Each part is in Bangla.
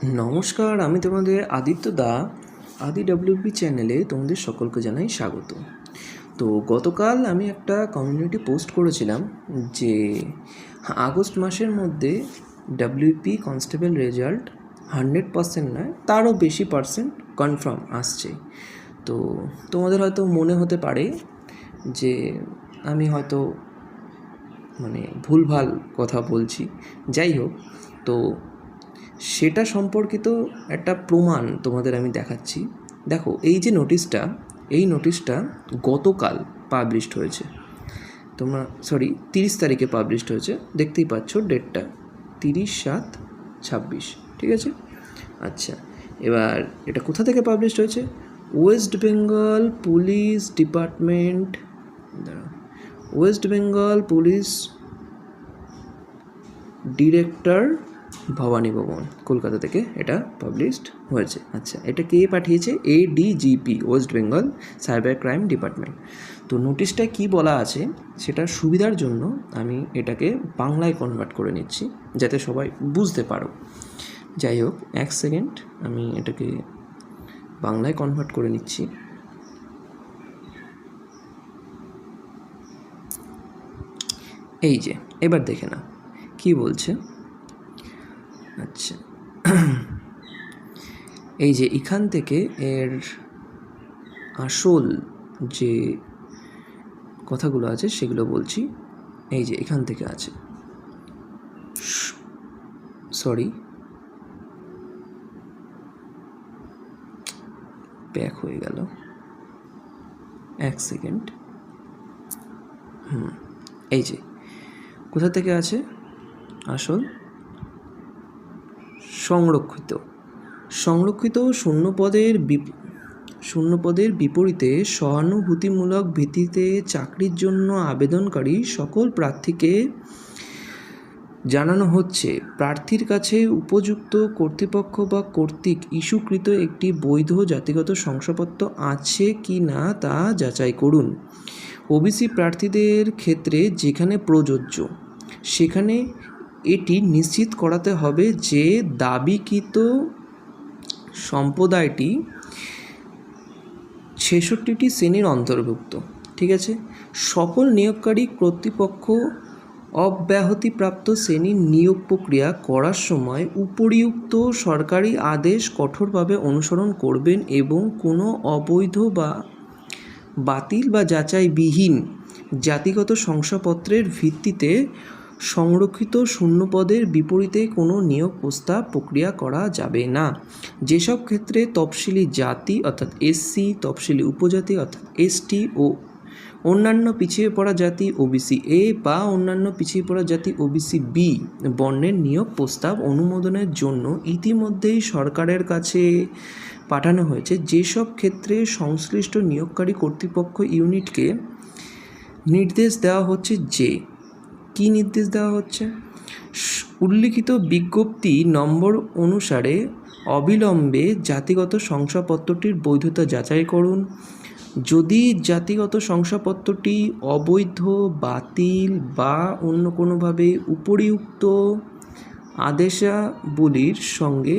নমস্কার, আমি তোমাদের আদিত্য দা। আদি ডাব্লিউপি চ্যানেলে তোমাদের সকলকে জানাই স্বাগত। তো গতকাল আমি একটা কমিউনিটি পোস্ট করেছিলাম যে আগস্ট মাসের মধ্যে ডাব্লিউপি কনস্টেবল রেজাল্ট 100% নয়, তারও বেশি পার্সেন্ট কনফার্ম আসছে। তো তোমাদের হয়তো মনে হতে পারে যে আমি হয়তো ভুলভাল কথা বলছি। যাই হোক, তো সেটা সম্পর্কিত একটা প্রমাণ তোমাদের আমি দেখাচ্ছি। দেখো, এই যে নোটিশটা গতকাল পাবলিশড হয়েছে। 30 তারিখে পাবলিশড হয়েছে। দেখতেই পাচ্ছ ডেটটা 30/7/26, ঠিক আছে? আচ্ছা, এবার এটা কোথা থেকে পাবলিশড হয়েছে? West Bengal police department, West Bengal police director Bhabani Bhaban, Kolkata থেকে এটা পাবলিশড হয়েছে। আচ্ছা, এটা কে পাঠিয়েছে? ADGP, West Bengal cyber crime department. তো নোটিশটায় কি বলা আছে সেটার সুবিধার জন্য আমি এটাকে বাংলায় কনভার্ট করে নিচ্ছি, যাতে সবাই বুঝতে পারো। যাই হোক, এক সেকেন্ড, আমি এটাকে বাংলায় কনভার্ট করে নিচ্ছি। এই যে, এবার দেখে না কি বলছে। আচ্ছা, এই যে এখান থেকে এর আসল যে কথাগুলো আছে সেগুলো বলছি। এই যে এখান থেকে আছে, ব্যাক হয়ে গেল, এক সেকেন্ড। এই যে কোথা থেকে আছে আসল? সংরক্ষিত শূন্যপদের বিপরীতে সহানুভূতিমূলক ভিত্তিতে চাকরির জন্য আবেদনকারী সকল প্রার্থীকে জানানো হচ্ছে, প্রার্থীর কাছে উপযুক্ত কর্তৃপক্ষ বা কর্তৃক ইস্যুকৃত একটি বৈধ জাতিগত শংসাপত্র আছে কি না তা যাচাই করুন। ওবিসি প্রার্থীদের ক্ষেত্রে যেখানে প্রযোজ্য সেখানে এটি নিশ্চিত করাতে হবে যে দাবিকৃত সম্প্রদায়টি 66টি শ্রেণীর অন্তর্ভুক্ত, ঠিক আছে? সকল নিয়োগকারী কর্তৃপক্ষ অব্যাহতিপ্রাপ্ত শ্রেণীর নিয়োগ প্রক্রিয়া করার সময় উপরিউক্ত সরকারি আদেশ কঠোরভাবে অনুসরণ করবেন এবং কোনো অবৈধ বা বাতিল বা যাচাইবিহীন জাতিগত শংসাপত্রের ভিত্তিতে সংরক্ষিত শূন্যপদের বিপরীতে কোনো নিয়োগ প্রস্তাব প্রক্রিয়া করা যাবে না। যেসব ক্ষেত্রে তফসিলি জাতি অর্থাৎ SC, তফসিলি উপজাতি অর্থাৎ ST ও অন্যান্য পিছিয়ে পড়া জাতি OBC A বা অন্যান্য পিছিয়ে পড়া জাতি OBC B বর্ণের নিয়োগ প্রস্তাব অনুমোদনের জন্য ইতিমধ্যেই সরকারের কাছে পাঠানো হয়েছে। যেসব ক্ষেত্রে সংশ্লিষ্ট নিয়োগকারী কর্তৃপক্ষ ইউনিটকে নির্দেশ দেওয়া হচ্ছে যে, কি নির্দেশ দেওয়া হচ্ছে? উল্লিখিত বিজ্ঞপ্তি নম্বর অনুসারে অবিলম্বে জাতিগত শংসাপত্রটির বৈধতা যাচাই করুন। যদি জাতিগত শংসাপত্রটি অবৈধ, বাতিল বা অন্য কোনোভাবে উপরিউক্ত আদেশাবলীর সঙ্গে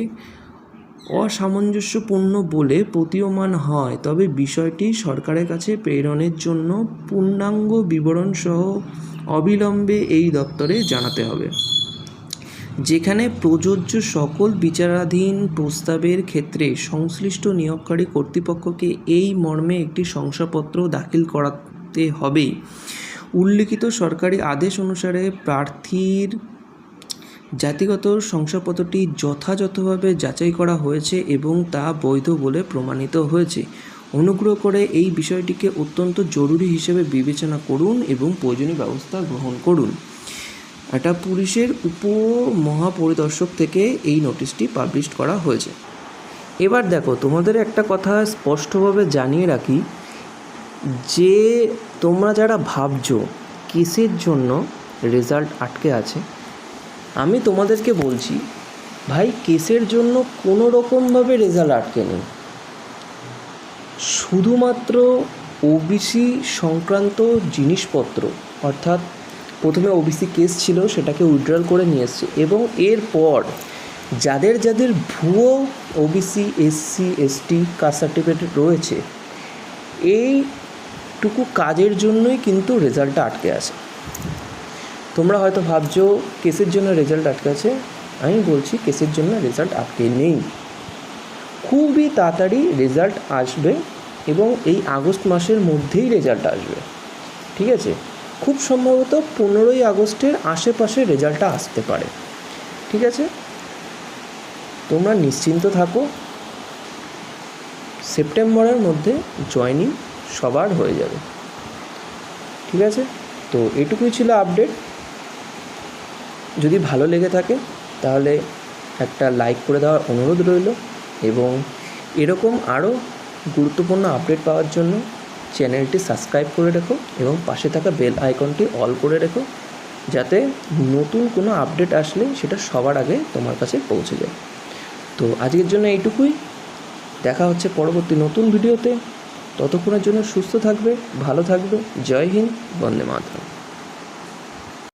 অসামঞ্জস্যপূর্ণ বলে প্রতীয়মান হয়, তবে বিষয়টি সরকারের কাছে প্রেরণের জন্য পূর্ণাঙ্গ বিবরণসহ অবিলম্বে এই দপ্তরে জানাতে হবে। যেখানে প্রযোজ্য সকল বিচারাধীন প্রস্তাবের ক্ষেত্রে সংশ্লিষ্ট নিয়োগকারী কর্তৃপক্ষকে এই মর্মে একটি শংসাপত্র দাখিল করাতে হবে। উল্লিখিত সরকারি আদেশ অনুসারে প্রার্থীর জাতিগত শংসাপত্রটি যথাযথভাবে যাচাই করা হয়েছে এবং তা বৈধ বলে প্রমাণিত হয়েছে। অনুগ্রহ করে এই বিষয়টিকে অত্যন্ত জরুরি হিসেবে বিবেচনা করুন এবং প্রয়োজনীয় ব্যবস্থা গ্রহণ করুন। এটা পুলিশের উপমহাপরিদর্শক থেকে এই নোটিশটি পাবলিশ করা হয়েছে। এবার দেখো, তোমাদের একটা কথা স্পষ্টভাবে জানিয়ে রাখি যে তোমরা যারা ভাবছো কেসের জন্য রেজাল্ট আটকে আছে, আমি তোমাদেরকে বলছি, ভাই, কেসের জন্য কোনো রকমভাবে রেজাল্ট আটকে নেই। শুধুমাত্র ওবিসি সংক্রান্ত জিনিসপত্র, অর্থাৎ প্রথমে ওবিসি কেস ছিল, সেটাকে উইথড্রল করে নিয়ে এসছে এবং এরপর যাদের যাদের ভুয়ো OBC, SC, ST caste certificate রয়েছে, এইটুকু কাজের জন্যই কিন্তু রেজাল্টটা আটকে আছে। তোমরা হয়তো ভাবছো কেসের জন্য রেজাল্ট আটকে আছে, আমি বলছি কেসের জন্য রেজাল্ট আটকে নেই। খুবই তাড়াতাড়ি রেজাল্ট আসবে এবং এই আগস্ট মাসের মধ্যেই রেজাল্ট আসবে, ঠিক আছে? খুব সম্ভবত 15ই আগস্টের আশেপাশে রেজাল্টটা আসতে পারে, ঠিক আছে? তোমরা নিশ্চিন্ত থাকো, সেপ্টেম্বরের মধ্যে জয়েনিং সবার হয়ে যাবে, ঠিক আছে? তো এটুকুই ছিল আপডেট। যদি ভালো লেগে থাকে তাহলে একটা লাইক করে দেওয়ার অনুরোধ রইল এবং এরকম আরও গুরুত্বপূর্ণ আপডেট পাওয়ার জন্য চ্যানেলটি সাবস্ক্রাইব করে রেখো এবং পাশে থাকা বেল আইকনটি অল করে রেখো, যাতে নতুন কোনো আপডেট আসলে সেটা সবার আগে তোমার কাছে পৌঁছে যায়। তো আজকের জন্য এইটুকুই, দেখা হচ্ছে পরবর্তী নতুন ভিডিওতে। ততক্ষণের জন্য সুস্থ থাকবে, ভালো থাকবে। জয় হিন্দ, বন্দে মাতরম।